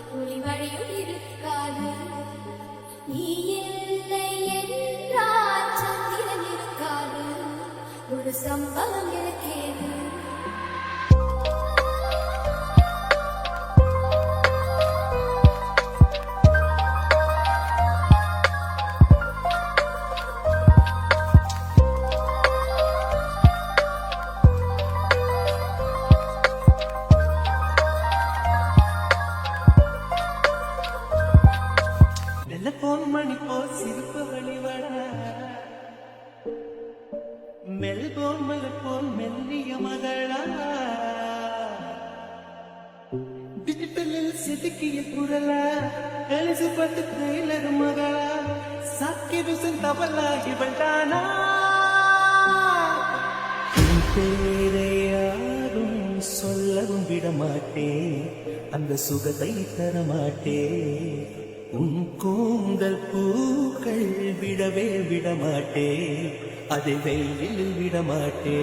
துளி மழையும் இருக்காது. நீ இல்லை என்றால் சந்திரன் இருக்காது. ஒரு சம்பவம் இருக்கேது. போன் மணி போல் சிரிப்பு வழிவட மெல்போன் மலர் போல் மெல்லிய மகளா டிஜிட்டலில் செதுக்கிய குரலா எழுசு பட்டு ட்ரெய்லர் மகளா சாக்கிருசன் தவலா இவள் தானா பேரை யாரும் சொல்லவும் விடமாட்டேன் அந்த சுகத்தை தரமாட்டேன் உன் கூந்தல் பூக்கள் விடவே விடமாட்டே அதை வெயிலில் விடமாட்டே